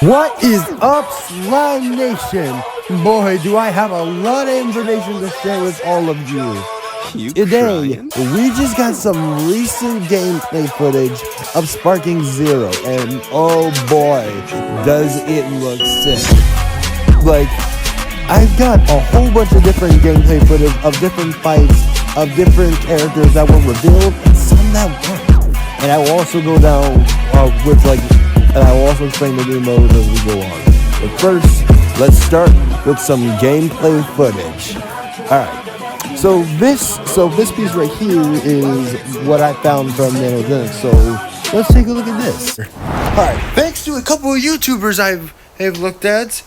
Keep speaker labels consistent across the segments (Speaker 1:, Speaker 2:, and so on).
Speaker 1: What is up, Slime Nation? Boy, do I have a lot of information to share with all of you. Today, we just got some recent gameplay footage of Sparking Zero, and oh boy, does it look sick. Like, I've got a whole bunch of different gameplay footage of different fights, of different characters that were revealed, and some that weren't. And I will also go down with and I will also explain the new modes as we go on. But first, let's start with some gameplay footage. Alright, so this piece right here is what I found from NANOGENIX, so let's take a look at this. Alright, thanks to a couple of YouTubers I've looked at,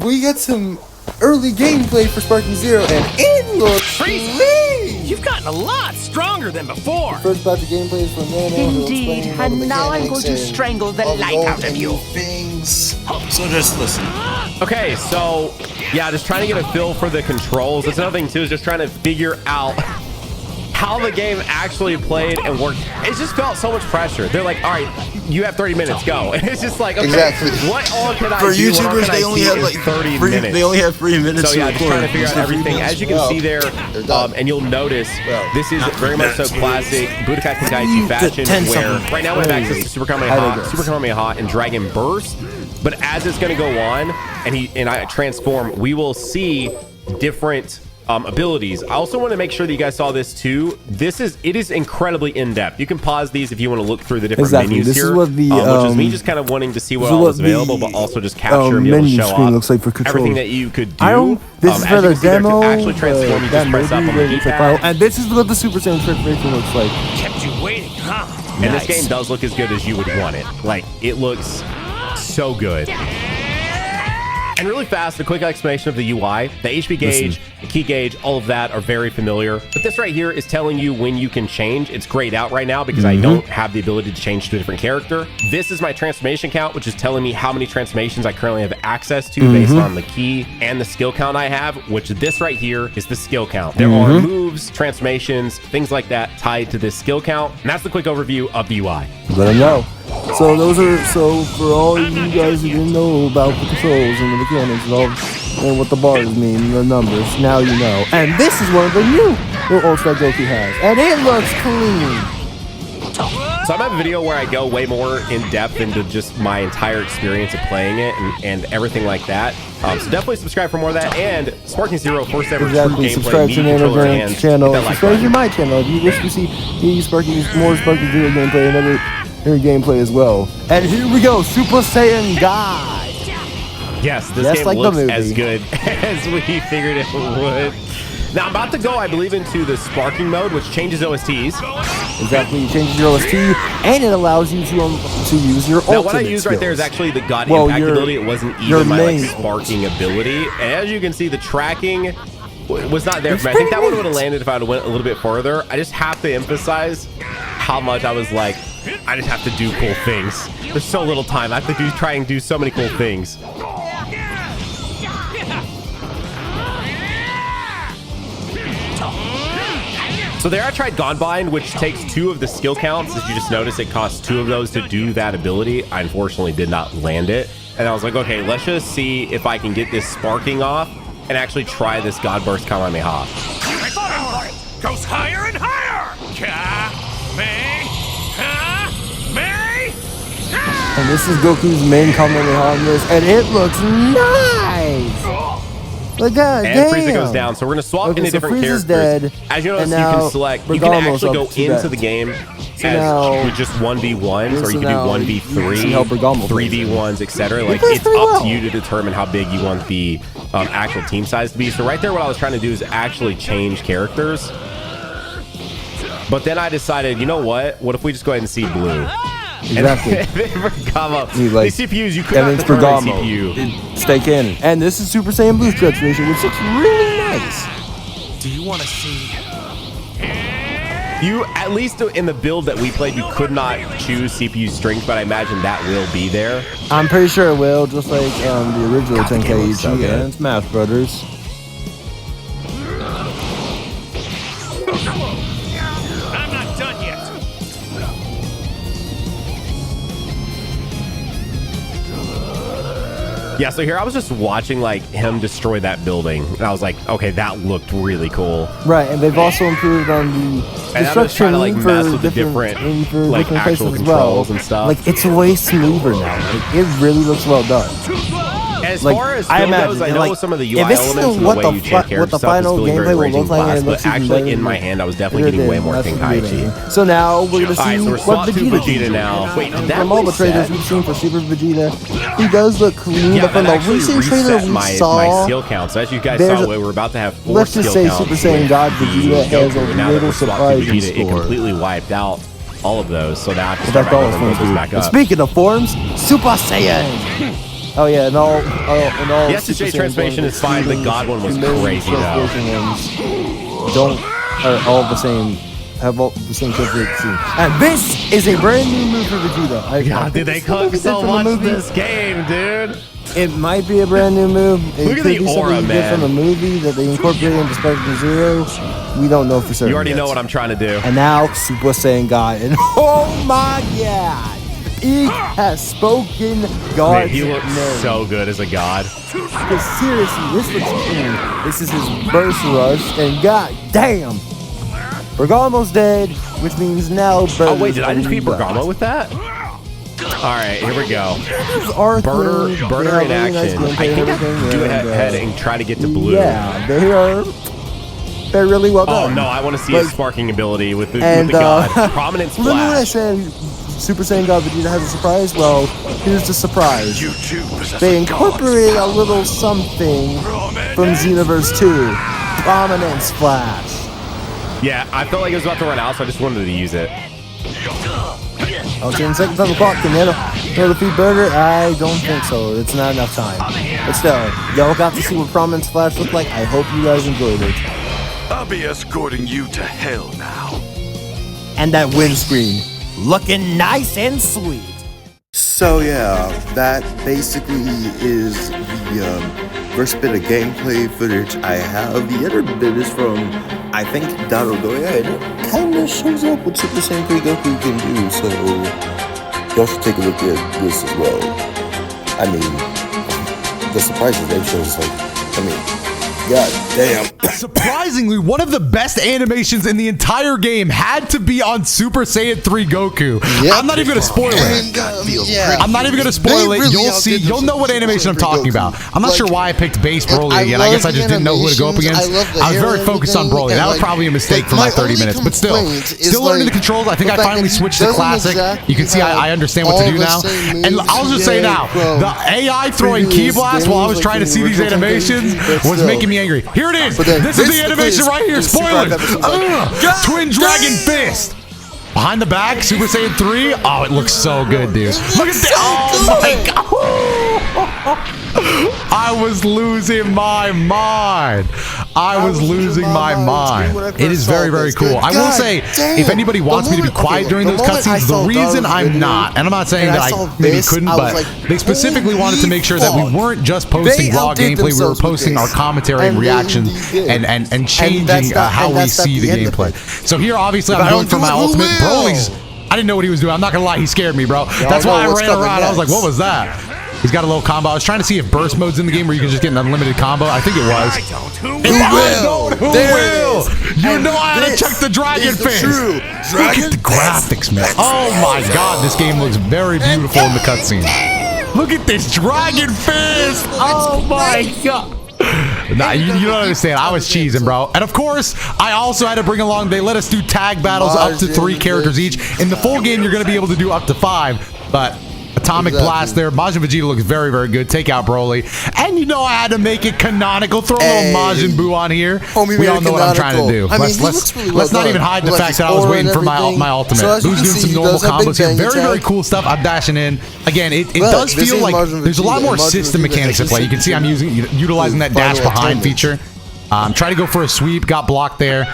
Speaker 1: we got some early gameplay for Sparking Zero, and it looks crazy!
Speaker 2: You've gotten a lot stronger than before.
Speaker 1: The first batch of gameplay is from Nano.
Speaker 3: Indeed, and now I'm going to strangle the life out of you.
Speaker 4: So just listen.
Speaker 2: Okay, so yeah, just trying to get a feel for the controls. That's another thing too, is just trying to figure out how the game actually played and worked. It just felt so much pressure. They're like, all right, you have 30 minutes, go. And it's just like, okay,
Speaker 1: exactly.
Speaker 2: What all can I
Speaker 4: for
Speaker 2: do?
Speaker 4: YouTubers, they only have like
Speaker 2: 30 minutes.
Speaker 4: They only have 3 minutes.
Speaker 2: So yeah, just trying to figure out everything. As you can see there, and you'll notice, this is very much so classic Budokai Tenkaichi fashion, where right now we have access to Super Kamehameha and Dragon Burst. But as it's going to go on, and I transform, we will see different abilities. I also want to make sure that you guys saw this too. It is incredibly in-depth. You can pause these if you want to look through the different menus
Speaker 1: this
Speaker 2: here.
Speaker 1: Is what the,
Speaker 2: which is me just kind of wanting to see what all is available, but also just capture and be able to show off
Speaker 1: looks like for controls.
Speaker 2: Everything that you could do.
Speaker 1: This is for the demo.
Speaker 2: Actually transform, you just press up on the D-pad.
Speaker 1: And this is what the Super Saiyan transformation looks like.
Speaker 2: Kept you waiting, huh? And this game does look as good as you would want it. Like, it looks so good. And really fast, a quick explanation of the UI. The HP gauge, the key gauge, all of that are very familiar. But this right here is telling you when you can change. It's grayed out right now because I don't have the ability to change to a different character. This is my transformation count, which is telling me how many transformations I currently have access to based on the key and the skill count I have, which this right here is the skill count. There are moves, transformations, things like that tied to this skill count. And that's the quick overview of the UI.
Speaker 1: Let them know. So for all you guys who didn't know about the controls and the mechanics and what the bars mean and the numbers, now you know. And this is one of the new ults that Goku has, and it looks clean.
Speaker 2: So I'm gonna have a video where I go way more in depth into just my entire experience of playing it and everything like that. So definitely subscribe for more of that, and Sparking Zero first ever true gameplay.
Speaker 1: Subscribe to NANOGENIX channel. Subscribe to my channel if you wish to see more Sparking Zero gameplay and other gameplay as well. And here we go, Super Saiyan God.
Speaker 2: Yes, this game looks as good as we figured it would. Now I'm about to go, I believe, into the sparking mode, which changes OSTs.
Speaker 1: Exactly, it changes your OST, and it allows you to use your ultimate.
Speaker 2: Now what I used right there is actually the God Impact ability. It wasn't even my sparking ability. And as you can see, the tracking was not there. I think that one would have landed if I would have went a little bit further. I just have to emphasize how much I was like, I just have to do cool things. There's so little time. I have to try and do so many cool things. So there I tried Gonbind, which takes 2 of the skill counts. As you just noticed, it costs 2 of those to do that ability. I unfortunately did not land it. And I was like, okay, let's just see if I can get this sparking off and actually try this God Burst Kamehameha.
Speaker 5: Goes higher and higher!
Speaker 1: And this is Goku's main Kamehameha on this, and it looks nice! Look at that,
Speaker 2: and Frieza goes down, so we're going to swap into different characters.
Speaker 1: Dead,
Speaker 2: as you notice, you can select, you can actually go into the game with just 1v1s, or you can do 1v3, 3v1s, etc. Like, it's up to you to determine how big you want the actual team size to be. So right there, what I was trying to do is actually change characters. But then I decided, you know what? What if we just go ahead and see blue?
Speaker 1: Exactly.
Speaker 2: These CPUs, you could not determine a CPU.
Speaker 1: Stay canon. And this is Super Saiyan Boost transformation, which looks really nice.
Speaker 5: Do you want to see?
Speaker 2: You, at least in the build that we played, you could not choose CPU strength, but I imagine that will be there.
Speaker 1: I'm pretty sure it will, just like the original Tenkaichi and Smash Brothers.
Speaker 5: I'm not done yet.
Speaker 2: Yeah, so here I was just watching like him destroy that building, and I was like, okay, that looked really cool.
Speaker 1: Right, and they've also improved on the destruction
Speaker 2: to, like, mess with the
Speaker 1: different
Speaker 2: like actual
Speaker 1: places
Speaker 2: controls and stuff.
Speaker 1: Like it's way smoother now. Like, it really looks well done.
Speaker 2: As
Speaker 1: Like,
Speaker 2: far as
Speaker 1: I
Speaker 2: film
Speaker 1: imagine,
Speaker 2: goes, I know
Speaker 1: like,
Speaker 2: some of the UI
Speaker 1: if this is
Speaker 2: elements and
Speaker 1: what
Speaker 2: the
Speaker 1: the
Speaker 2: way you
Speaker 1: fi-
Speaker 2: check
Speaker 1: what
Speaker 2: character
Speaker 1: the
Speaker 2: stuff is
Speaker 1: final
Speaker 2: feeling very
Speaker 1: gameplay will
Speaker 2: Raging
Speaker 1: look like, and
Speaker 2: Blast,
Speaker 1: it
Speaker 2: but
Speaker 1: looks even
Speaker 2: actually
Speaker 1: better
Speaker 2: in my
Speaker 1: than-
Speaker 2: hand, I was definitely getting way more Tenkaichi.
Speaker 1: So now we're gonna see
Speaker 2: Alright, so we're
Speaker 1: what
Speaker 2: swapped to
Speaker 1: Vegeta
Speaker 2: Vegeta now. Wait, did that
Speaker 1: from all the trailers
Speaker 2: reset?
Speaker 1: we've seen for Super Vegeta, he does look clean,
Speaker 2: Yeah,
Speaker 1: but from
Speaker 2: that
Speaker 1: the
Speaker 2: actually
Speaker 1: recent trailer
Speaker 2: reset
Speaker 1: we
Speaker 2: my
Speaker 1: saw,
Speaker 2: skill count. So as you guys
Speaker 1: there's
Speaker 2: saw,
Speaker 1: a-
Speaker 2: we were about to have 4
Speaker 1: let's just
Speaker 2: skill
Speaker 1: say
Speaker 2: counts
Speaker 1: Super Saiyan
Speaker 2: with
Speaker 1: God
Speaker 2: the
Speaker 1: Vegeta has
Speaker 2: Goku,
Speaker 1: a
Speaker 2: and now that
Speaker 1: little
Speaker 2: we're swapped to
Speaker 1: surprising
Speaker 2: Vegeta, it
Speaker 1: score.
Speaker 2: completely wiped out all of those. So now I can
Speaker 1: That's
Speaker 2: start
Speaker 1: all it's
Speaker 2: bringing
Speaker 1: going
Speaker 2: those
Speaker 1: to
Speaker 2: back
Speaker 1: do.
Speaker 2: up.
Speaker 1: Speaking of forms, Super Saiyan. Oh yeah, and all.
Speaker 2: The SSJ transformation is fine. The God one was crazy though.
Speaker 1: Don't are all the same. Have all the same characteristics. And this is a brand new move for Vegeta.
Speaker 2: God, did they cook so much this game, dude?
Speaker 1: It might be a brand new move. It
Speaker 2: Look at
Speaker 1: could
Speaker 2: the
Speaker 1: be something
Speaker 2: aura,
Speaker 1: you get from the
Speaker 2: man.
Speaker 1: movie that they incorporated into Sparking Zero. We don't know for certain.
Speaker 2: You already
Speaker 1: yet.
Speaker 2: know what I'm trying to do.
Speaker 1: And now Super Saiyan God, and oh my God, he has spoken God's
Speaker 2: Man, he looks
Speaker 1: name.
Speaker 2: so good as a god.
Speaker 1: Because seriously, this looks clean. This is his burst rush, and god damn, Bergamo's dead, which means now.
Speaker 2: Oh wait, did I just beat Bergamo with that? All right, here we go. Burner in action. I think I can do ahead and try to get to blue.
Speaker 1: Yeah, they're really well
Speaker 2: Oh
Speaker 1: done.
Speaker 2: no, I want to see
Speaker 1: Like,
Speaker 2: his sparking ability with the
Speaker 1: and,
Speaker 2: god. Prominent
Speaker 1: remember when I
Speaker 2: splash.
Speaker 1: said Super Saiyan God Vegeta has a surprise? Well, here's the surprise.
Speaker 5: You too possess
Speaker 1: They
Speaker 5: a
Speaker 1: incorporated a little something from Xenoverse 2. Prominent Splash.
Speaker 2: Yeah, I felt like it was about to run out, so I just wanted to use it.
Speaker 1: Okay, in seconds on the clock. Can Nano defeat Burger? I don't think so. It's not enough time. But still, y'all got to see what Prominent Splash looked like. I hope you guys enjoyed it.
Speaker 5: I'll be escorting you to hell now.
Speaker 1: And that windscreen, looking nice and sweet.
Speaker 6: So yeah, that basically is the first bit of gameplay footage I have. The other bit is from, I think, DOTODOYA, and it kind of shows up what Super Saiyan 3 Goku can do, so y'all should take a look at this as well. I mean, the surprises they show is god damn.
Speaker 7: Surprisingly, one of the best animations in the entire game had to be on Super Saiyan 3 Goku.
Speaker 6: Yep.
Speaker 7: I'm not even going to spoil it.
Speaker 6: Yeah.
Speaker 7: I'm not even going to spoil
Speaker 6: They
Speaker 7: it.
Speaker 6: really
Speaker 7: You'll
Speaker 6: outdid
Speaker 7: see. You'll know what
Speaker 6: themselves
Speaker 7: animation I'm
Speaker 6: with Super
Speaker 7: talking
Speaker 6: Goku.
Speaker 7: about. I'm not
Speaker 6: Like,
Speaker 7: sure why I picked base
Speaker 6: and
Speaker 7: Broly again. I guess I just didn't know who to go up against. I was very focused on Broly. That was probably a mistake for my 30 minutes. But still learning the controls. I think I finally switched to Classic. You can see I understand what to do now. And I'll just say now, the AI throwing Ki Blast while I was trying to see these animations was making me angry. Here it is. This is the animation right here. Spoilers. Twin Dragon Fist. Behind the back, Super Saiyan 3. Oh, it looks so good, dude. Look at that. Oh my god. I was losing my mind. I was losing my mind. It is very, very cool. I will say, if anybody wants me to be quiet during those cutscenes, the reason I'm not, and I'm not saying that I maybe couldn't, but they specifically wanted to make sure that we weren't just posting raw gameplay, we were posting our commentary and reactions and changing how we see the gameplay. So here, obviously, I'm going for my ultimate. Broly's, I didn't know what he was doing. I'm not gonna lie, he scared me, bro. That's why I ran around. I was like, what was that? He's got a little combo. I was trying to see if burst mode's in the game where you can just get an unlimited combo. I think it was.
Speaker 5: Who will?
Speaker 7: Who will? You know I had to check the Dragon Fist. Look at the graphics, man. Oh my god, this game looks very beautiful in the cutscene. Look at this Dragon Fist. Oh my god. Nah, you don't understand. I was cheesing, bro. And of course, I also had to bring along, they let us do tag battles up to 3 characters each. In the full game, you're going to be able to do up to 5, but Atomic Blast there. Majin Vegeta looks very, very good. Take out Broly. And you know I had to make it canonical. Throw a little Majin Buu on here. We all know what I'm trying to do. Let's not even hide the fact that I was waiting for my ultimate. Who's doing some normal combos here. Very, very cool stuff. I'm dashing in. Again, it does feel like there's a lot more system mechanics at play. You can see I'm utilizing that dash behind feature. Try to go for a sweep. Got blocked there.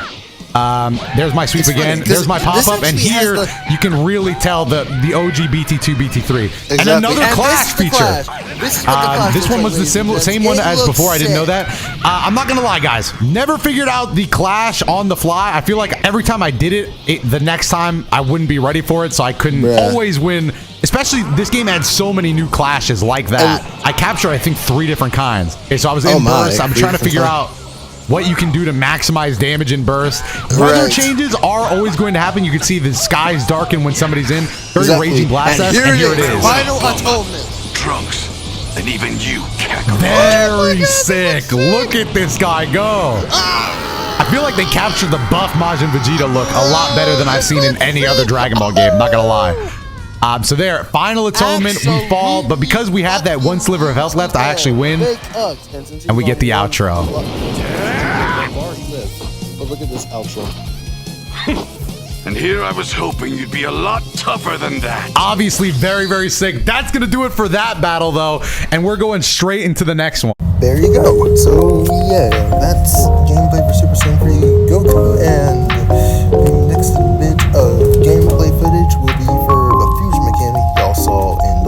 Speaker 7: There's my sweep again. There's my pop-up, and here you can really tell the OG BT2, BT3. Exactly. And another Clash feature. This one was the same one as before. I didn't know that. I'm not gonna lie, guys. Never figured out the Clash on the fly. I feel like every time I did it, the next time I wouldn't be ready for it, so I couldn't always win. Especially this game had so many new clashes like that. I captured, I think, 3 different kinds. Okay, so I was in burst. I'm trying to figure out what you can do to maximize damage in burst. Weather changes are always going to happen. You can see the skies darken when somebody's in. Very raging blast, and here it is.
Speaker 6: Final atonement.
Speaker 5: Trunks, and even you can't.
Speaker 7: Very sick. Look at this guy go. I feel like they captured the buff Majin Vegeta look a lot better than I've seen in any other Dragon Ball game. Not gonna lie. So there, final atonement, we fall, but because we have that 1 sliver of health left, I actually win, and we get the outro.
Speaker 6: But look at this outro.
Speaker 5: And here I was hoping you'd be a lot tougher than that.
Speaker 7: Obviously, very, very sick. That's gonna do it for that battle, though, and we're going straight into the next one.
Speaker 6: There you go. So yeah, that's gameplay for Super Saiyan 3 Goku, and the next bit of gameplay footage will be for the fusion mechanic y'all saw in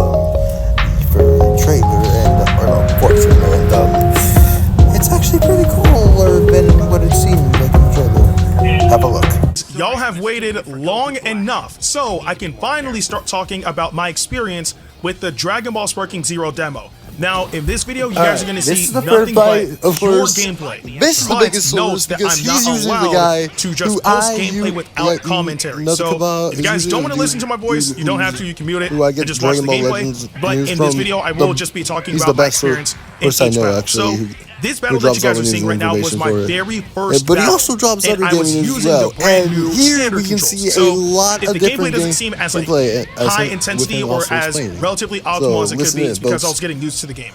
Speaker 6: for the trailer and portion, and it's actually pretty cooler than what it seemed like in the trailer. Have a look.
Speaker 8: Y'all have waited long enough, so I can finally start talking about my experience with the Dragon Ball Sparking Zero demo. Now, in this video, you guys are going to see nothing but pure gameplay.
Speaker 6: This is the biggest source because he's usually the guy
Speaker 8: to just post gameplay without commentary. So, if you guys don't want to listen to my voice, you don't have to. You can mute it and just watch the gameplay. But in this video, I will just be talking about my experience in each battle. So, this battle that you guys are seeing right now was my very first battle.
Speaker 6: But he also drops other games as well. And here we can see a lot of different gameplay.
Speaker 8: If the gameplay doesn't seem as high intensity or as relatively optimal as it could be, it's because I was getting used to the game.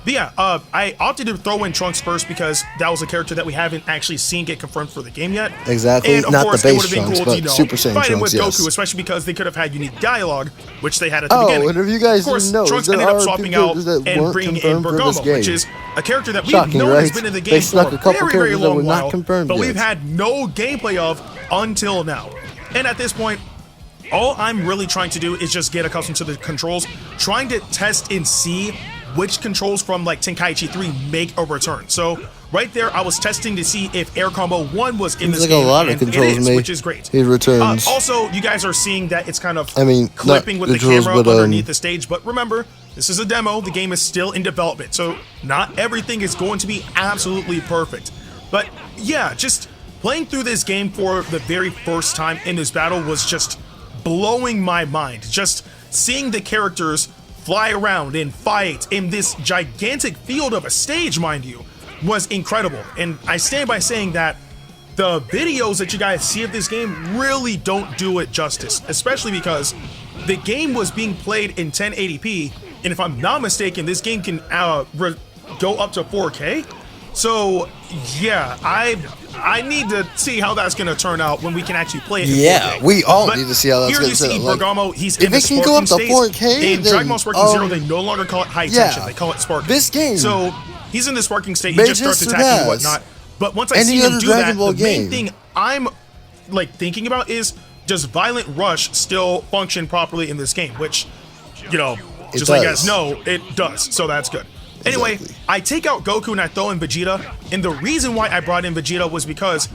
Speaker 8: But yeah, I opted to throw in Trunks first because that was a character that we haven't actually seen get confirmed for the game yet.
Speaker 6: Exactly,
Speaker 8: and of
Speaker 6: not
Speaker 8: course,
Speaker 6: the base
Speaker 8: it would have been
Speaker 6: Trunks,
Speaker 8: cool
Speaker 6: but
Speaker 8: to,
Speaker 6: Super Saiyan
Speaker 8: fight him
Speaker 6: Trunks,
Speaker 8: with Goku, especially because they could have had unique dialogue, which they had at the beginning.
Speaker 6: And if you guys
Speaker 8: of course,
Speaker 6: didn't know,
Speaker 8: Trunks ended up swapping out and bringing in Bergamo, which is a character that we've known has been in the game for a very, very long while, but we've had no gameplay of until now. And at this point, all I'm really trying to do is just get accustomed to the controls, trying to test and see which controls from like Tenkaichi 3 make a return. So right there, I was testing to see if Air Combo 1 was in this game,
Speaker 6: a lot of
Speaker 8: and
Speaker 6: controls
Speaker 8: it is, which is great. It returns. Also, you guys are seeing that it's kind of clipping with the camera underneath the stage, but remember, this is a demo. The game is still in development, so not everything is going to be absolutely perfect. But yeah, just playing through this game for the very first time in this battle was just blowing my mind. Just seeing the characters fly around and fight in this gigantic field of a stage, mind you, was incredible. And I stand by saying that the videos that you guys see of this game really don't do it justice, especially because the game was being played in 1080p, and if I'm not mistaken, this game can go up to 4K. So yeah, I need to see how that's going to turn out when we can actually play it.
Speaker 6: Yeah, we all need to see how that's going to turn out.
Speaker 8: Here you see Bergamo, he's in the sparking state. If it can go up to 4K, in Dragon Ball Sparking Zero, they no longer call it high tension, they call it sparking.
Speaker 6: This game,
Speaker 8: so he's in the sparking state, he just starts attacking and whatnot. But once I see him do that, the main thing I'm like thinking about is, does Violent Rush still function properly in this game? Which, you know, just so you guys know, it does, so that's good. Anyway, I take out Goku and I throw in Vegeta, and the reason why I brought in Vegeta was because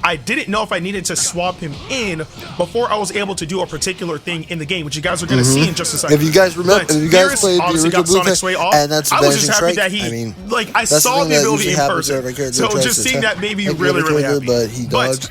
Speaker 8: I didn't know if I needed to swap him in before I was able to do a particular thing in the game, which you guys are going to see in just a second.
Speaker 6: If you guys remember, if you guys played the original Bluetooth, and that's
Speaker 8: I was just happy that he, I saw the ability in person, so just seeing that made me really, really happy. But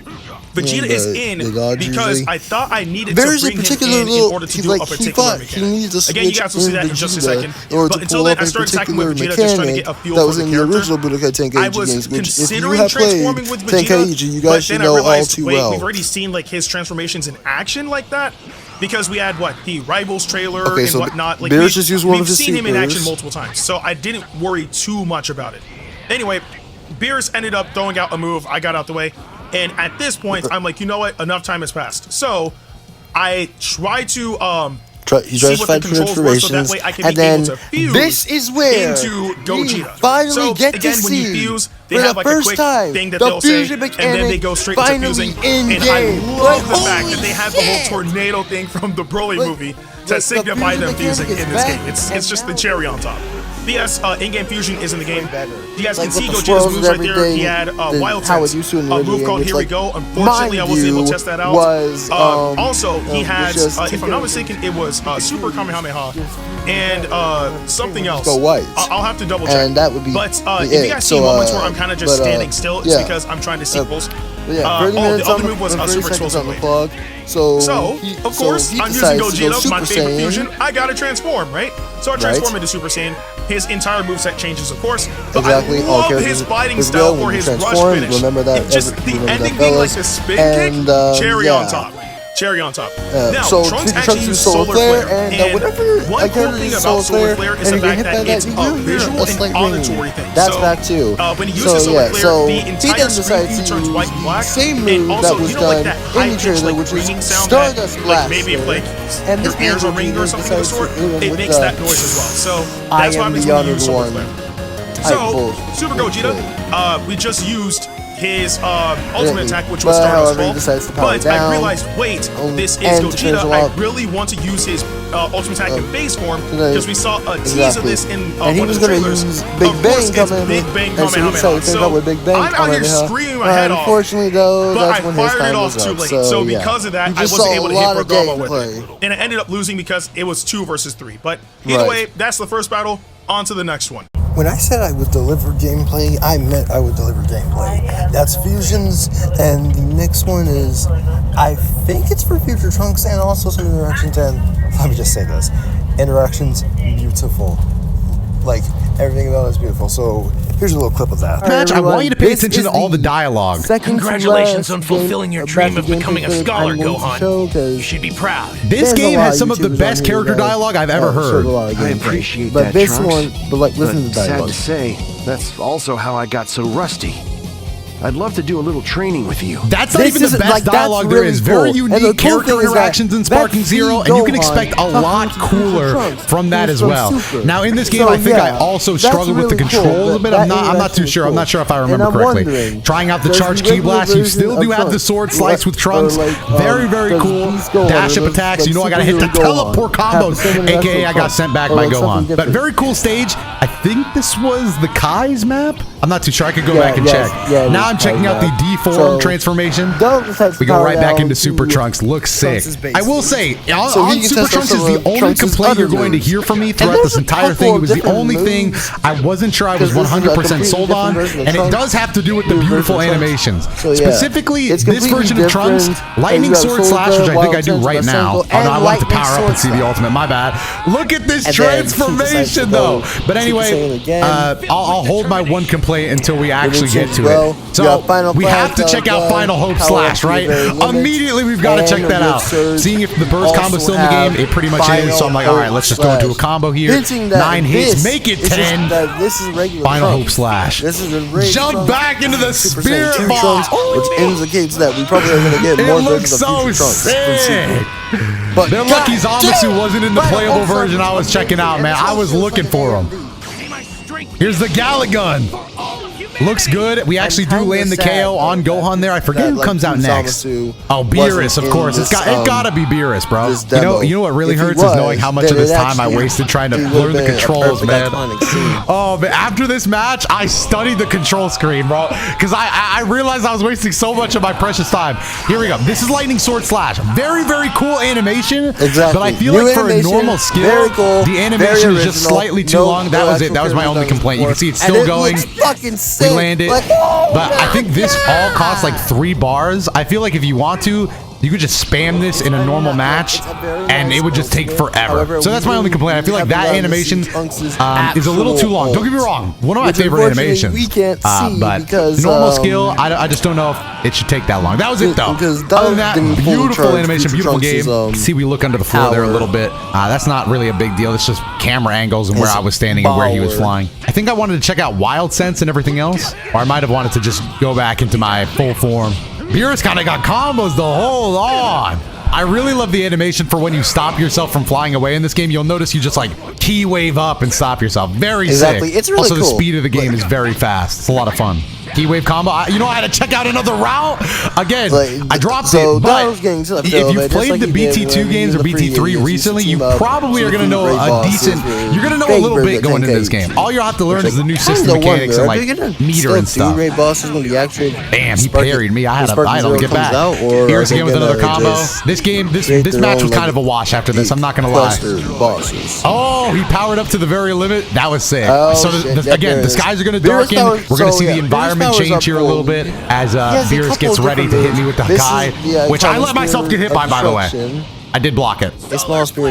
Speaker 8: Vegeta is in because I thought I needed to bring him in order to do a particular mechanic. Again, you guys will see that in just a second. But until then, I started attacking with Vegeta, just trying to get a feel for the character. I was considering transforming with Vegeta, but then I realized, wait, we've already seen like his transformations in action like that, because we had the Rivals trailer and whatnot. Like we've seen him in action multiple times, so I didn't worry too much about it. Anyway, Beerus ended up throwing out a move. I got out the way. And at this point, I'm like, you know what? Enough time has passed. So I try to
Speaker 6: He tries to fight for inspirations, and then this is where
Speaker 8: into Gogeta.
Speaker 6: Finally get to see
Speaker 8: they have like a quick thing that they'll say, and then they go straight into fusing. And I love the fact that they have the whole tornado thing from the Broly movie to signify them fusing in this game. It's just the cherry on top. Yes, in-game fusion is in the game. You guys can see Gogeta's moves right there. He had Wild Sense, a move called Here We Go. Unfortunately, I wasn't able to test that out. Also, he has, if I'm not mistaken, it was Super Kamehameha and something else. I'll have to double check.
Speaker 6: And that would be.
Speaker 8: But if you guys see moments where I'm kind of just standing still, it's because I'm trying to sequels.
Speaker 6: The other
Speaker 8: move was Super Explosive Blade.
Speaker 6: So
Speaker 8: of course, I'm using Gogeta, my favorite fusion. I gotta transform, right? So I transform into Super Saiyan. His entire moveset changes, of course. But I love his fighting style for his rush finish. And just the ending being like a spin kick, cherry on top. Cherry on top. Now, Trunks actually used Solar Flare, and one cool thing about Solar Flare is the fact that it's a visual and auditory thing.
Speaker 6: That's back too.
Speaker 8: When he uses Solar Flare, the entire screen view turns white and black. And also, you know, like that high-pitched, like ringing sound that, like maybe if like your ears are ringing or something of the sort, it makes that noise as well. So that's why I'm going to use Solar Flare. So, Super Gogeta, we just used his ultimate attack, which was Stardust Fall, but I realized, wait, this is Gogeta. I really want to use his ultimate attack in base form, because we saw a tease of this in one of the trailers.
Speaker 6: Big Bang
Speaker 8: Kamehameha. So I'm out here screaming my head off,
Speaker 6: unfortunately, though,
Speaker 8: but I fired it off too late. So because of that, I wasn't able to hit Bergamo with it. And I ended up losing because it was 2 versus 3. But either way, that's the first battle. On to the next one.
Speaker 1: When I said I would deliver gameplay, I meant I would deliver gameplay. That's fusions, and the next one is, I think it's for Future Trunks and also some interactions, and let me just say this. Interactions, beautiful. Like, everything about it is beautiful. So, here's a little clip of that.
Speaker 7: Match, I want you to pay attention to all the dialogue.
Speaker 9: Congratulations on fulfilling your dream of becoming a scholar, Gohan. You should be proud.
Speaker 7: This game has some of the best character dialogue I've ever heard.
Speaker 10: I appreciate that, Trunks. But listen to the dialogue. Sad to say, that's also how I got so rusty. I'd love to do a little training with you.
Speaker 7: That's not even the best dialogue there is. Very unique character interactions in Sparking Zero, and you can expect a lot cooler from that as well. Now, in this game, I think I also struggled with the controls a bit. I'm not too sure. I'm not sure if I remember correctly. Trying out the Charge Ki Blast, you still do have the Sword Slice with Trunks. Very, very cool. Dash up attacks. You know I gotta hit the teleport combos, aka I got sent back by Gohan. But very cool stage. I think this was the Kai's map. I'm not too sure. I could go back and check. Now I'm checking out the D-form transformation. We go right back into Super Trunks. Looks sick. I will say, on Super Trunks is the only complaint you're going to hear from me throughout this entire thing. It was the only thing I wasn't sure I was 100% sold on, and it does have to do with the beautiful animations. Specifically, this version of Trunks, Lightning Sword Slash, which I think I do right now. Oh no, I want to power up and see the ultimate. My bad. Look at this transformation, though. But anyway, I'll hold my one complaint until we actually get to it. So we have to check out Final Hope Slash, right? Immediately we've got to check that out. Seeing if the burst combo is still in the game, it pretty much is. So I'm like, all right, let's just go into a combo here. 9 hits, make it 10. Final Hope Slash. Jump back into the Spirit Ball,
Speaker 6: which indicates that we probably are going to get more versions of Future Trunks.
Speaker 7: But they're lucky Zamasu wasn't in the playable version I was checking out, man. I was looking for him. Here's the Gala Gun. Looks good. We actually do land the KO on Gohan there. I forget who comes out next. Oh, Beerus, of course. It gotta be Beerus, bro. You know what really hurts is knowing how much of this time I wasted trying to learn the controls, man. Oh, but after this match, I studied the control screen, bro, because I realized I was wasting so much of my precious time. Here we go. This is Lightning Sword Slash. Very, very cool animation. But I feel like for a normal skill, the animation is just slightly too long. That was it. That was my only complaint. You can see it's still going. We landed, but I think this all costs like 3 bars. I feel like if you want to, you could just spam this in a normal match, and it would just take forever. So that's my only complaint. I feel like that animation is a little too long. Don't get me wrong. One of my favorite animations. But normal skill, I just don't know if it should take that long. That was it, though. Other than that, beautiful animation, beautiful game. See, we look under the floor there a little bit. That's not really a big deal. It's just camera angles and where I was standing and where he was flying. I think I wanted to check out Wild Sense and everything else, or I might have wanted to just go back into my full form. Beerus kind of got combos though. Hold on. I really love the animation for when you stop yourself from flying away in this game. You'll notice you just like key wave up and stop yourself. Very sick.
Speaker 1: It's really
Speaker 7: also,
Speaker 1: cool.
Speaker 7: the speed of the game is very fast. It's a lot of fun. Key wave combo. You know, I had to check out another route. Again, I dropped it, but if you've played the BT2 games or BT3 recently, you probably are going to know a decent, you're going to know a little bit going into this game. All you'll have to learn is the new system mechanics and like meter and stuff. Damn, he parried me. I had to get back. Here's again with another combo. This game, this match was kind of a wash after this. I'm not going to lie. Oh, he powered up to the very limit. That was sick. So again, the skies are going to darken. We're going to see the environment change here a little bit as Beerus gets ready to hit me with the Hakai, which I let myself get hit by the way. I did block it.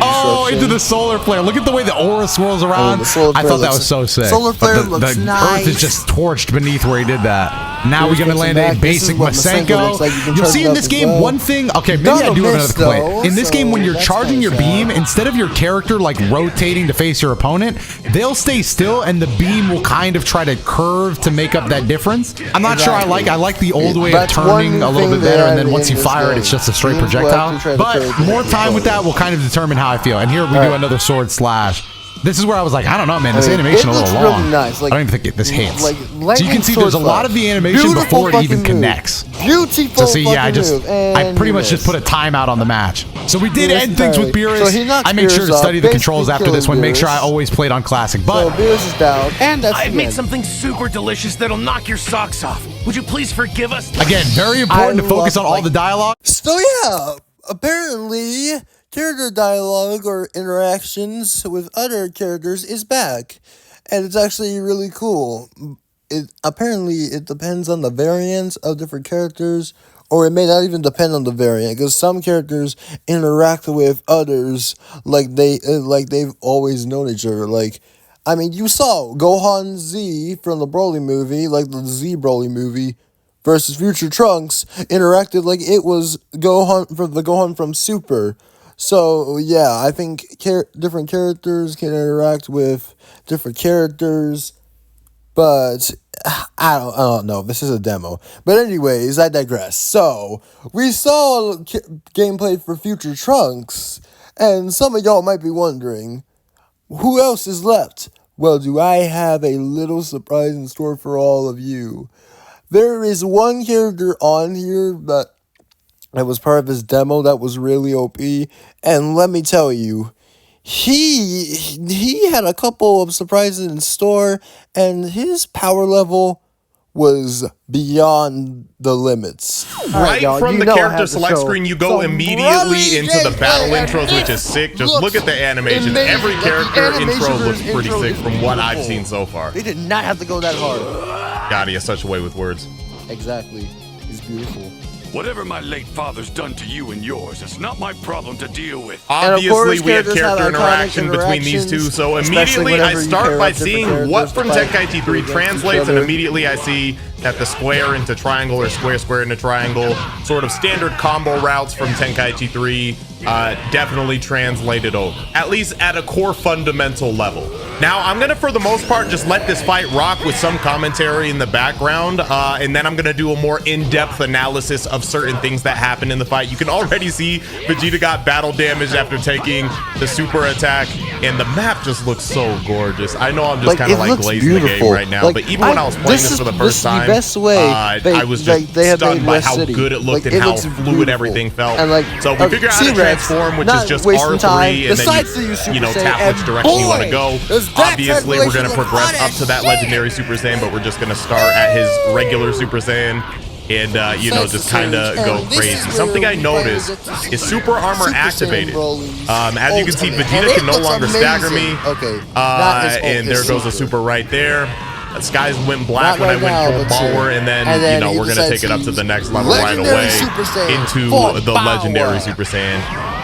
Speaker 7: Oh, into the solar flare. Look at the way the aura swirls around. I thought that was so sick.
Speaker 1: Solar flare looks nice.
Speaker 7: Earth is just torched beneath where he did that. Now we're going to land a basic Masenko. You'll see in this game one thing. Okay, maybe I do have another complaint. In this game, when you're charging your beam, instead of your character like rotating to face your opponent, they'll stay still and the beam will kind of try to curve to make up that difference. I'm not sure I like the old way of turning a little bit better, and then once you fire it, it's just a straight projectile. But more time with that will kind of determine how I feel. And here we do another sword slash. This is where I was like, I don't know, man. This animation a little long.
Speaker 1: Really nice.
Speaker 7: I don't even think this hits. So you can see there's a lot of the animation before it even connects.
Speaker 1: Beautiful.
Speaker 7: So see, yeah, I pretty much just put a timeout on the match. So we did end things with Beerus. I made sure to study the controls after this one. Make sure I always played on classic. But
Speaker 1: Beerus is down, and that's
Speaker 9: I've made something super delicious that'll knock your socks off. Would you please forgive us?
Speaker 7: Again, very important to focus on all the dialogue.
Speaker 1: So yeah, apparently character dialogue or interactions with other characters is back, and it's actually really cool. Apparently it depends on the variants of different characters, or it may not even depend on the variant, because some characters interact with others like they've always known each other. Like, I mean, you saw Gohan Z from the Broly movie, like the Z Broly movie, versus Future Trunks interacted like it was Gohan from Super. So yeah, I think different characters can interact with different characters, but I don't know. This is a demo. But anyways, I digress. So we saw gameplay for Future Trunks, and some of y'all might be wondering, who else is left? Well, do I have a little surprise in store for all of you? There is one character on here that was part of his demo that was really OP, and let me tell you, he had a couple of surprises in store, and his power level was beyond the limits.
Speaker 2: Right from the character select screen, you go immediately into the battle intros, which is sick. Just look at the animations. Every character intro looks pretty sick from what I've seen so far.
Speaker 1: They did not have to go that hard.
Speaker 2: God, he has such a way with words.
Speaker 1: Exactly. He's beautiful.
Speaker 5: Whatever my late father's done to you and yours, it's not my problem to deal with.
Speaker 2: Obviously, we have character interaction between these two, so immediately I start by seeing what from Tenkaichi 3 translates, and immediately I see that the square into triangle or square into triangle, sort of standard combo routes from Tenkaichi 3, definitely translated over, at least at a core fundamental level. Now, I'm gonna, for the most part, just let this fight rock with some commentary in the background, and then I'm gonna do a more in-depth analysis of certain things that happen in the fight. You can already see Vegeta got battle damage after taking the super attack, and the map just looks so gorgeous. I know I'm just kind of like glazing the game right now, but even when I was playing this for the first time, I was just stunned by how good it looked and how fluid everything felt. So we figure out how to transform, which is just R3, and then you know, tap which direction you want to go. Obviously, we're going to progress up to that legendary Super Saiyan, but we're just going to start at his regular Super Saiyan and, you know, just kind of go crazy. Something I noticed is super armor activated. As you can see, Vegeta can no longer stagger me. And there goes a super right there. Skies went black when I went full power, and then, you know, we're going to take it up to the next level right away into the legendary Super Saiyan.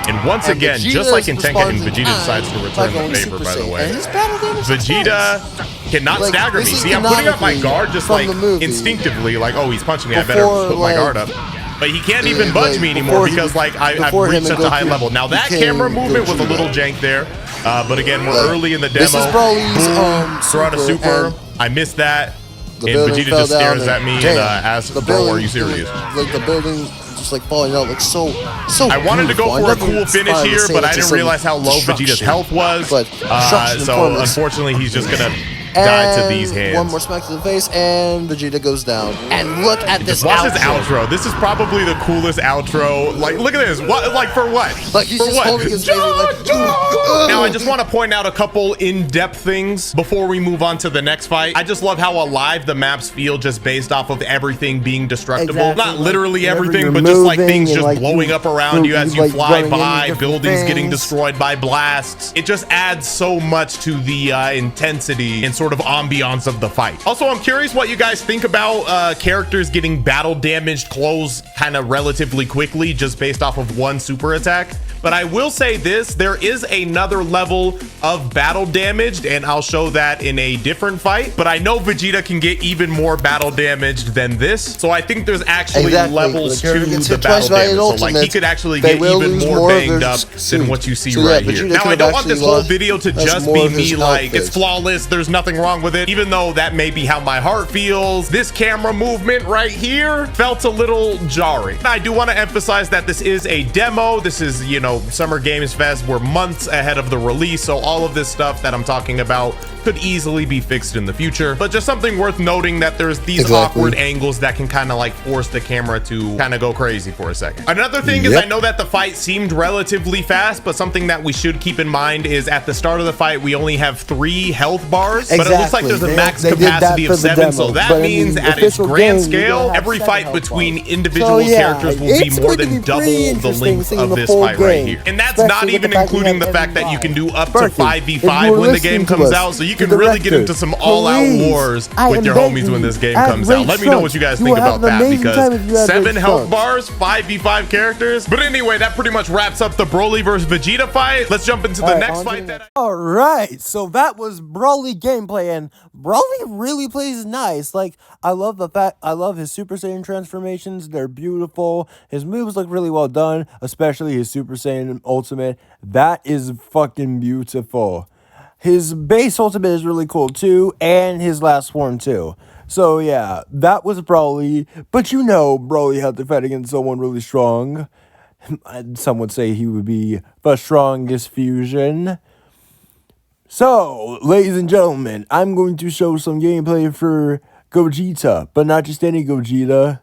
Speaker 2: And once again, just like in Tekken, Vegeta decides to return the favor, by the way. Vegeta cannot stagger me. See, I'm putting up my guard just like instinctively, like, oh, he's punching me, I better put my guard up. But he can't even budge me anymore because, like, I've reached such a high level. Now, that camera movement was a little jank there. But again, we're early in the demo. Boom, throw out a super. I missed that. And Vegeta just stares at me and asks, bro, are you serious?
Speaker 1: Like, the building
Speaker 11: just like falling out like so.
Speaker 2: I wanted to go for a cool finish here, but I didn't realize how low Vegeta's health was.
Speaker 11: But
Speaker 2: so unfortunately, he's just gonna die to these hands.
Speaker 11: One more smack to the face, and Vegeta goes down. And look at this
Speaker 2: Watch this outro. This is probably the coolest outro. Like, look at this. What? Like, for what?
Speaker 11: Like, he's just holding his face like...
Speaker 2: Now, I just want to point out a couple in-depth things before we move on to the next fight. I just love how alive the maps feel just based off of everything being destructible.
Speaker 1: Exactly.
Speaker 2: Not literally everything, but just like things just blowing up around you as you fly by, buildings getting destroyed by blasts. It just adds so much to the intensity and sort of ambiance of the fight. Also, I'm curious what you guys think about characters getting battle damaged close kind of relatively quickly just based off of one super attack. But I will say this, there is another level of battle damaged, and I'll show that in a different fight. But I know Vegeta can get even more battle damaged than this. So I think there's actually levels to the battle damage. So like he could actually get even more banged up than what you see right here. Now I don't want this whole video to just be me like, it's flawless, there's nothing wrong with it. Even though that may be how my heart feels, this camera movement right here felt a little jarring. I do want to emphasize that this is a demo. This is, you know, Summer Games Fest. We're months ahead of the release, so all of this stuff that I'm talking about could easily be fixed in the future. But just something worth noting that there's these awkward angles that can kind of like force the camera to kind of go crazy for a second. Another thing is I know that the fight seemed relatively fast, but something that we should keep in mind is at the start of the fight, we only have 3 health bars, but it looks like there's a max capacity of 7. So that means at its grand scale, every fight between individual characters will be more than double the length of this fight right here. And that's not even including the fact that you can do up to 5v5 when the game comes out. So you can really get into some all-out wars with your homies when this game comes out. Let me know what you guys think about that, because 7 health bars, 5v5 characters. But anyway, that pretty much wraps up the Broly versus Vegeta fight. Let's jump into the next fight.
Speaker 1: All right, so that was Broly gameplay, and Broly really plays nice. Like, I love his Super Saiyan transformations. They're beautiful. His moves look really well done, especially his Super Saiyan Ultimate. That is fucking beautiful. His base ultimate is really cool too, and his last form too. So yeah, that was Broly. But you know, Broly had to fight against someone really strong. Some would say he would be the strongest fusion. So, ladies and gentlemen, I'm going to show some gameplay for Gogeta, but not just any Gogeta,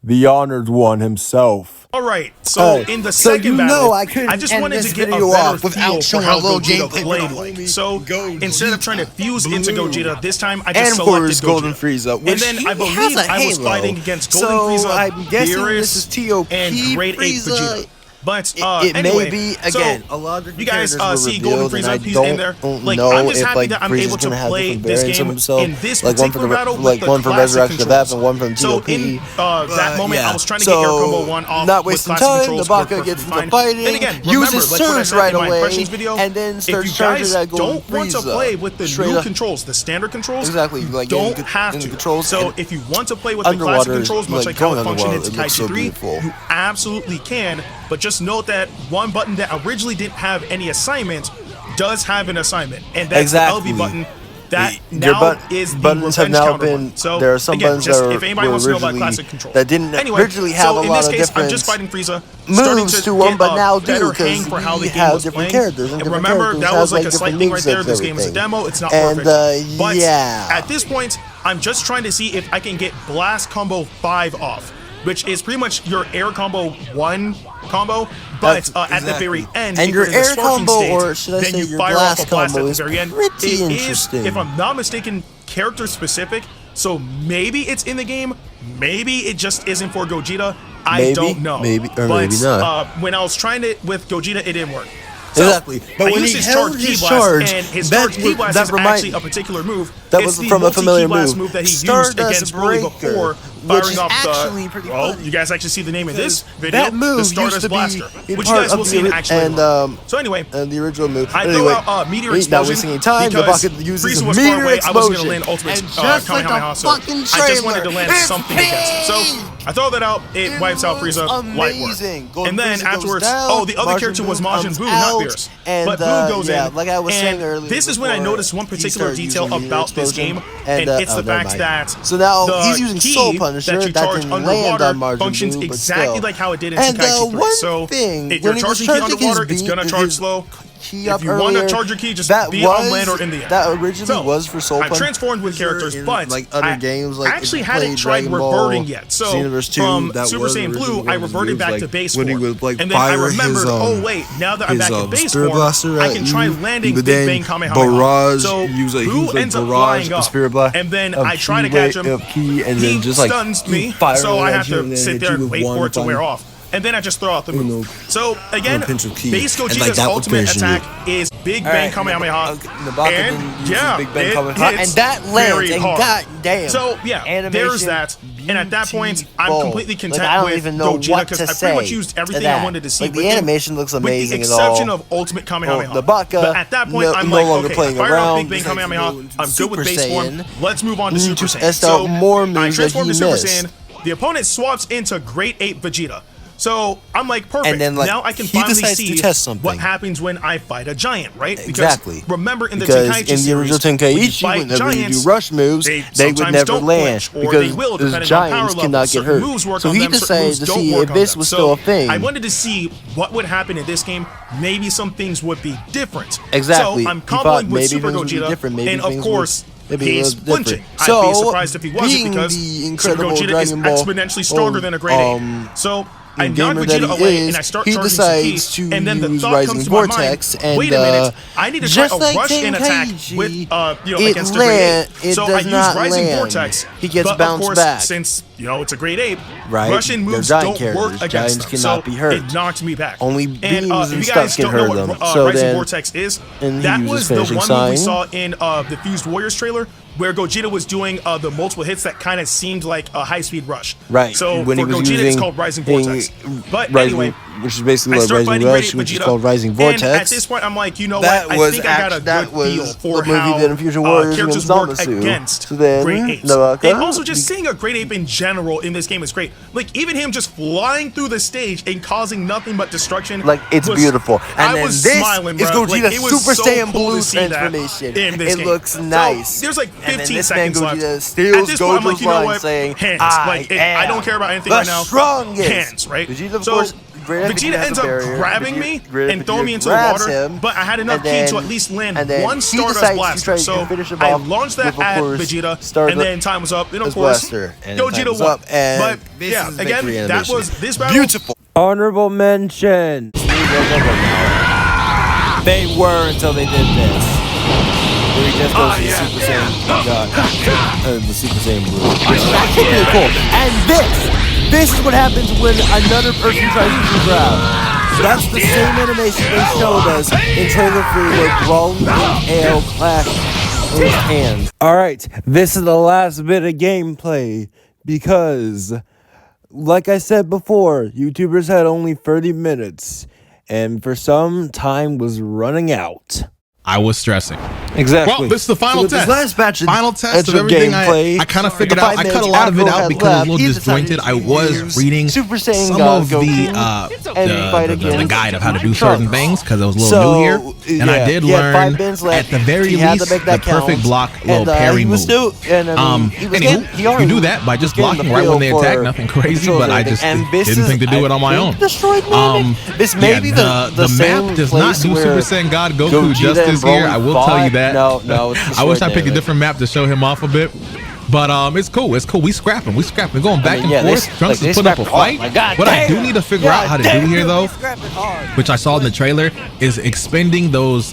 Speaker 1: the honored one himself.
Speaker 8: All right, so in the second battle, I just wanted to get a better feel for how Gogeta played. So instead of trying to fuse into Gogeta, this time I just selected
Speaker 11: Golden Frieza,
Speaker 8: and then I believe I was fighting against Golden Frieza, Beerus, and Great Ape Vegeta. But
Speaker 11: it
Speaker 8: anyway,
Speaker 11: may be again
Speaker 8: so
Speaker 11: a lot of
Speaker 8: you guys see
Speaker 11: Golden
Speaker 8: Frieza, he's in there. Like, I'm just happy that I'm able to play this game in this particular battle with the classic controls.
Speaker 11: and one from
Speaker 8: So in that moment, I was trying to get Air Combo 1 off
Speaker 11: not
Speaker 8: with
Speaker 11: wasting
Speaker 8: classic
Speaker 11: time.
Speaker 8: controls.
Speaker 11: NDUBAKA gets into fighting,
Speaker 8: and again,
Speaker 11: uses surge right away,
Speaker 8: video,
Speaker 11: and then starts
Speaker 8: if you guys
Speaker 11: charging that Golden
Speaker 8: don't want to play with the new controls, the standard controls,
Speaker 11: like
Speaker 8: don't have to. So if you want to play with the classic controls, much like how it functioned in Tenkaichi 3, you absolutely can. But just note that one button that originally didn't have any assignment does have an assignment, and that's the LB button. That now is the
Speaker 11: buttons have now been.
Speaker 8: So
Speaker 11: there are some
Speaker 8: again,
Speaker 11: buttons
Speaker 8: if anybody wants to know about classic controls,
Speaker 11: that didn't originally have a lot of different
Speaker 8: I'm just fighting Frieza,
Speaker 11: moves to them, but now do
Speaker 8: because
Speaker 11: for how the game was
Speaker 8: different
Speaker 11: characters.
Speaker 8: And remember, that was like a slight thing right there. This game is a demo; it's not perfect. But at this point, I'm just trying to see if I can get Blast Combo 5 off, which is pretty much your Air Combo 1 combo, but at the very end,
Speaker 11: and your air combo, or should I
Speaker 8: then
Speaker 11: say
Speaker 8: you
Speaker 11: your
Speaker 8: fire
Speaker 11: blast
Speaker 8: off a blast
Speaker 11: combo,
Speaker 8: at the very end.
Speaker 11: Pretty
Speaker 8: it
Speaker 11: interesting.
Speaker 8: is, if I'm not mistaken, character specific. So maybe it's in the game, maybe it just isn't for Gogeta. I don't know.
Speaker 11: Maybe
Speaker 8: but,
Speaker 11: maybe not.
Speaker 8: When I was trying it with Gogeta, it didn't work. So
Speaker 11: exactly, but when he held his charge,
Speaker 8: and his charge Ki Blast is actually a particular move.
Speaker 11: That was from a familiar
Speaker 8: move that he used against Broly before firing off the. Well, you guys actually see the name of this video.
Speaker 11: That move
Speaker 8: the Stardust Blaster, which you guys will see in action.
Speaker 11: And
Speaker 8: so anyway,
Speaker 11: the original move.
Speaker 8: I throw out Meteor Explosion.
Speaker 11: Not wasting any time.
Speaker 8: NDUBAKA
Speaker 11: uses
Speaker 8: was
Speaker 11: Meteor
Speaker 8: far away. I was going to
Speaker 11: Explosion,
Speaker 8: land Ultimate
Speaker 11: and just like
Speaker 8: Kamehameha,
Speaker 11: a
Speaker 8: so
Speaker 11: fucking trailer,
Speaker 8: I just wanted to land something against it. So I throw that out, it wipes out Frieza, light work. And then afterwards, the other character was Majin Buu, not Beerus. But Buu goes in,
Speaker 11: like I was saying earlier,
Speaker 8: this is when I noticed one particular detail about this game, and it's the fact that
Speaker 11: so now
Speaker 8: the
Speaker 11: he's using Soul Punisher
Speaker 8: that you charge underwater functions
Speaker 11: Buu,
Speaker 8: exactly like how it did in Tenkaichi 3. So if you're charging Ki underwater, it's gonna charge slow. If you want to charge your Ki, just be on land or in the air.
Speaker 11: That originally was for Soul Punisher.
Speaker 8: I transformed with characters, but
Speaker 11: like other games, like
Speaker 8: I actually hadn't tried reverting yet. So from Super Saiyan Blue, I reverted back to base form, and then I remembered, oh wait, now that I'm back in base form, I can try landing Big Bang Kamehameha. So Blue ends up flying up, and then I try to catch him. He stuns me, so I have to sit there and wait for it to wear off. And then I just throw out the move. So again, base Gogeta's ultimate attack is Big Bang Kamehameha. And yeah, it hits
Speaker 11: that lands,
Speaker 8: very
Speaker 11: and
Speaker 8: hard.
Speaker 11: goddamn.
Speaker 8: So yeah, there's that. And at that point, I'm completely content with Gogeta because I pretty much used everything I wanted to see.
Speaker 11: The animation looks amazing
Speaker 8: with the exception of Ultimate Kamehameha.
Speaker 11: But
Speaker 8: at that point, I'm like, okay, I fired out Big Bang Kamehameha. I'm good with base form. Let's move on to Super Saiyan. So I transform to Super Saiyan. The opponent swaps into Great Ape Vegeta. So I'm like, perfect.
Speaker 11: And then, like,
Speaker 8: now I can finally see what happens when I fight a giant, right? Because remember in the Tenkaichi series,
Speaker 11: Tenkaichi, whenever you do rush moves, they would never land because the giants cannot get hurt. So he decided to see if this was still a thing.
Speaker 8: I wanted to see what would happen in this game. Maybe some things would be different.
Speaker 11: Exactly.
Speaker 8: So I'm comboing with Super Gogeta, and of course, he's flinching.
Speaker 11: So,
Speaker 8: I'd be surprised if he wasn't because Super Gogeta is exponentially stronger than a Great Ape. So I knock Vegeta away and I start charging some Ki, and then the thought comes to my mind, wait a minute, I need to try a rush in attack with, against the Great Ape. So I use Rising Vortex,
Speaker 11: he gets
Speaker 8: but
Speaker 11: bounced
Speaker 8: of course,
Speaker 11: back.
Speaker 8: Since, it's a Great Ape,
Speaker 11: right?
Speaker 8: Russian moves don't work against them, so it knocked me back.
Speaker 11: Only beams
Speaker 8: and stuff can hurt them.
Speaker 11: So
Speaker 8: Rising Vortex is, that was the one move we saw in the Fused Warriors trailer, where Gogeta was doing the multiple hits that kind of seemed like a high-speed rush.
Speaker 11: Right.
Speaker 8: So
Speaker 11: when
Speaker 8: for Gogeta, it's called Rising Vortex. But anyway,
Speaker 11: which is basically like Rising Rush, which is called Rising Vortex.
Speaker 8: And at this point, I'm like, you know what? I think I got a good feel for how characters work against Great Apes. And also just seeing a Great Ape in general in this game is great. Like, even him just flying through the stage and causing nothing but destruction.
Speaker 11: Like, it's beautiful. And
Speaker 8: I was
Speaker 11: this
Speaker 8: smiling,
Speaker 11: is
Speaker 8: bro.
Speaker 11: Gogeta's Super Saiyan Blue transformation.
Speaker 8: It
Speaker 11: looks nice.
Speaker 8: So, there's like 15 seconds left. At this
Speaker 11: point,
Speaker 8: I'm like, you know what? Hands. Like, I don't care about anything right now. Hands, right? So Vegeta ends up grabbing me and throwing me into the water, but I had enough Ki to at least land one Stardust Blaster. So I launched that at Vegeta, and then time was up. And of course, Gogeta won. But yeah, again, that was this battle.
Speaker 11: Beautiful.
Speaker 1: Honorable mention. They were until they did this. Where he just goes to the Super Saiyan, the Super Saiyan Blue. That's really cool. And this is what happens when another person tries to grab. That's the same animation they showed us in trailer 3 where Broly and AO clash in his hands. Alright, this is the last bit of gameplay because, like I said before, YouTubers had only 30 minutes, and for some, time was running out.
Speaker 7: I was stressing.
Speaker 1: Exactly.
Speaker 7: Well, this is the final test.
Speaker 11: Last batch of
Speaker 7: final test of everything I kind of figured out. I cut a lot of it out because it was a little disjointed. I was reading some of the guide of how to do certain things because it was a little new here. And I did learn at the very least the perfect block little parry move. Anywho, you can do that by just blocking right when they attack. Nothing crazy, but I just didn't think to do it on my own.
Speaker 11: This may be
Speaker 7: the map does not do Super Saiyan God Goku justice here. I will tell you that.
Speaker 11: No,
Speaker 7: I wish I picked a different map to show him off a bit. But it's cool. It's cool. We scrapping. Going back and forth. Trunks is putting up a fight. What I do need to figure out how to do here, though, which I saw in the trailer, is expending those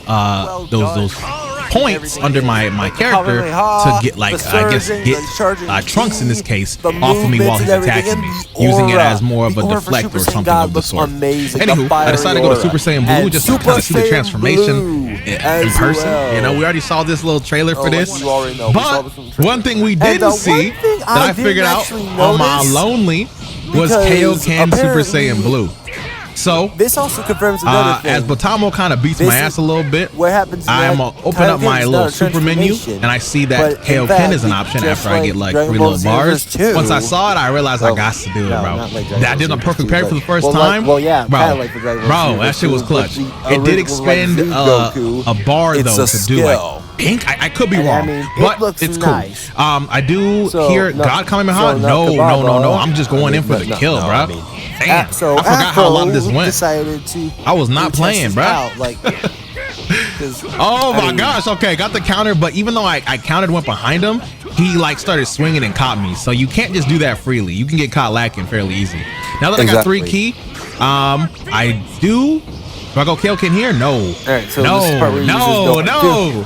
Speaker 7: points under my character to get, like, I guess get Trunks in this case off of me while he's attacking me, using it as more of a deflect or something of the sort. Anywho, I decided to go to Super Saiyan Blue just to kind of see the transformation in person. You know, we already saw this little trailer for this, but one thing we didn't see that I figured out on my lonely was Kaioken Super Saiyan Blue. So
Speaker 11: this also confirms another thing.
Speaker 7: As Botamo kind of beats my ass a little bit,
Speaker 11: what happens?
Speaker 7: I'm gonna open up my little super menu, and I see that Kaioken is an option after I get like 3 little bars. Once I saw it, I realized I got to do it, bro. I did a perfect parry for the first time.
Speaker 11: Well, yeah,
Speaker 7: bro,
Speaker 11: like
Speaker 7: that shit was clutch. It did expend a bar though to do like pink. I could be wrong, but it's cool. I do hear God Kamehameha. No. I'm just going in for the kill, bro. Damn, I forgot how long this went. I was not playing, bro. Oh my gosh, okay, got the counter, but even though I countered, went behind him, he like started swinging and caught me. So you can't just do that freely. You can get caught lacking fairly easy. Now that I got 3 key, I do I go Kaioken here? No.
Speaker 11: Alright, so
Speaker 7: no.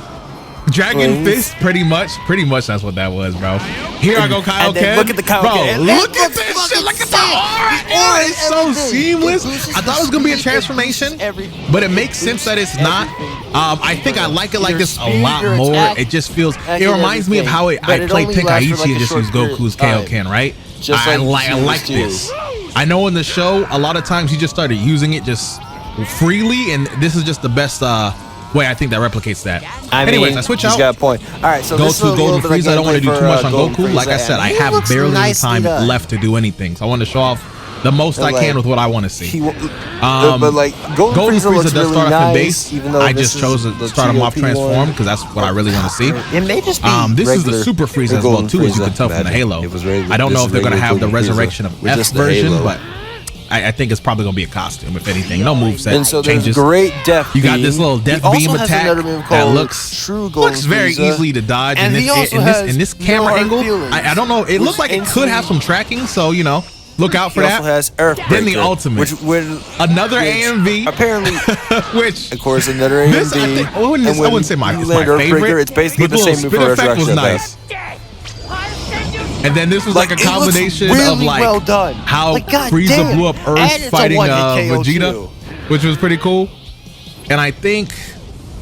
Speaker 7: Dragon Fist, pretty much that's what that was, bro. Here I go, Kaioken.
Speaker 11: Look at the Kaioken.
Speaker 7: Bro, look at this shit. Look at the aura. It's so seamless. I thought it was gonna be a transformation, but it makes sense that it's not. I think I like it like this a lot more. It just feels. It reminds me of how I played Tenkaichi and just use Goku's Kaioken, right? I like this. I know in the show a lot of times he just started using it just freely, and this is just the best way I think that replicates that. Anyways, I switch out.
Speaker 11: Got a point. All right, so
Speaker 7: go to Golden Frieza. I don't want to do too much on Goku. Like I said, I have barely any time left to do anything, so I want to show off the most I can with what I want to see.
Speaker 11: But like Golden Frieza does start off in base.
Speaker 7: I just chose to start him off transform because that's what I really want to see.
Speaker 11: It may just be
Speaker 7: this is the Super Frieza as well too, as you can tell from the Halo. I don't know if they're gonna have the Resurrection of F version, but I think it's probably gonna be a costume, if anything. No moveset
Speaker 11: and so
Speaker 7: changes.
Speaker 11: Great death beam.
Speaker 7: You got this little death beam attack that looks very easily to dodge.
Speaker 11: And
Speaker 7: in this camera angle, I don't know. It looks like it could have some tracking, so you know, look out for that.
Speaker 11: Has
Speaker 7: then the ultimate, another AMV,
Speaker 11: apparently,
Speaker 7: which
Speaker 11: of course another AMV.
Speaker 7: I wouldn't say my favorite.
Speaker 11: It's basically the same move for
Speaker 7: effect was nice. And then this was like a combination of like how Frieza blew up Earth fighting Vegeta, which was pretty cool. And I think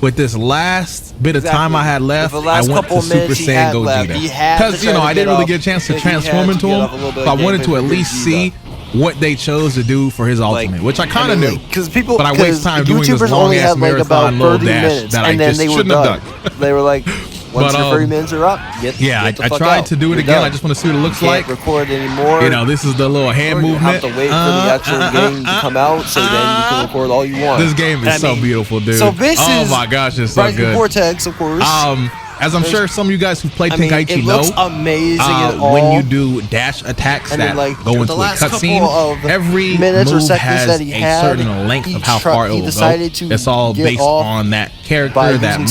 Speaker 7: with this last bit of time I had left, I went to Super Saiyan Gogeta. Because, you know, I didn't really get a chance to transform into him, but I wanted to at least see what they chose to do for his ultimate, which I kind of knew. But I waste time doing this long-ass marathon little dash that I just shouldn't have done.
Speaker 11: They were like, once your 30 minutes are up,
Speaker 7: I tried to do it again. I just want to see what it looks like.
Speaker 11: Can't record anymore.
Speaker 7: You know, this is the little hand movement.
Speaker 11: You have to wait for the actual game to come out, so then you can record all you want.
Speaker 7: This game is so beautiful, dude.
Speaker 11: So this
Speaker 7: is my gosh, it's so good.
Speaker 11: Vortex, of course.
Speaker 7: As I'm sure some of you guys who played Tenkaichi know, when you do dash attacks that go into a cutscene, every move has a certain length of how far it will go. It's all based on that character, that move.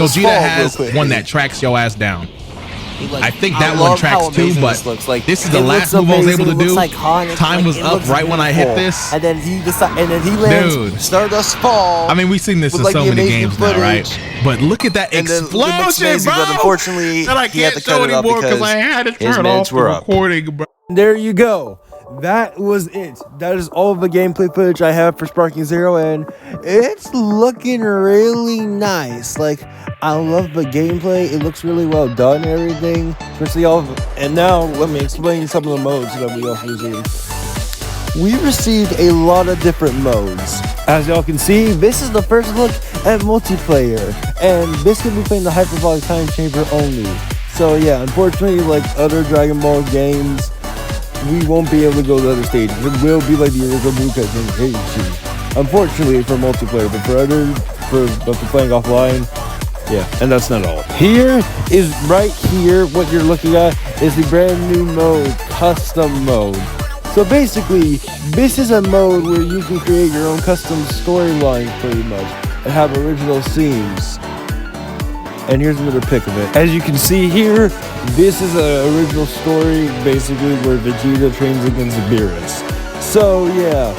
Speaker 7: Gogeta has one that tracks your ass down. I think that one tracks too, but this is the last move I was able to do. Time was up right when I hit this.
Speaker 11: And then he lands Stardust Fall.
Speaker 7: I mean, we've seen this in so many games now, right? But look at that explosion, bro!
Speaker 11: But unfortunately,
Speaker 7: that I can't show anymore because I had to turn off the recording, bro.
Speaker 1: There you go. That was it. That is all of the gameplay footage I have for Sparking Zero, and it's looking really nice. Like, I love the gameplay. It looks really well done and everything. Especially and now, let me explain some of the modes that we also received. We received a lot of different modes. As y'all can see, this is the first look at multiplayer, and this can be played in the Hyperbolic Time Chamber only. So yeah, unfortunately, like other Dragon Ball games, we won't be able to go to other stages. It will be like the original Bukai Tenkaichi. Unfortunately for multiplayer, but for playing offline, yeah, and that's not all. Here is right here, what you're looking at is the brand new mode, custom mode. So basically, this is a mode where you can create your own custom storyline pretty much and have original scenes. And here's another pic of it. As you can see here, this is an original story, basically, where Vegeta trains against Beerus. So yeah,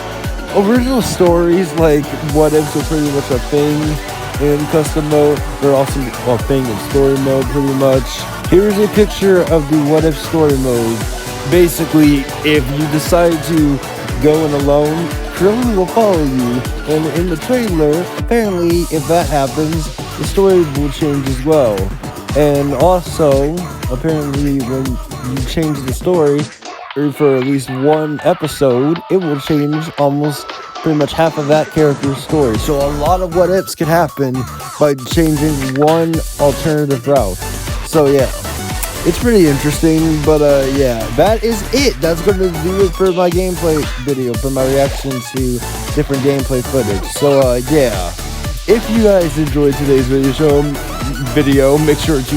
Speaker 1: original stories like what ifs are pretty much a thing in custom mode. They're also a thing in story mode, pretty much. Here's a picture of the what if story mode. Basically, if you decide to go in alone, Krillin will follow you, and in the trailer, apparently, if that happens, the story will change as well. And also, apparently, when you change the story, or for at least one episode, it will change almost pretty much half of that character's story. So a lot of what ifs can happen by changing one alternative route. So yeah, it's pretty interesting, but yeah, that is it. That's going to do it for my gameplay video, for my reaction to different gameplay footage. So yeah, if you guys enjoyed today's video, make sure to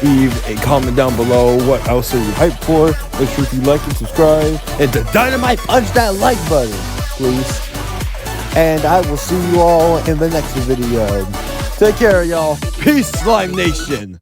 Speaker 1: leave a comment down below. What else are you hyped for? Make sure to like and subscribe, and to dynamite punch that like button, please. And I will see you all in the next video. Take care, y'all. Peace, Slime Nation.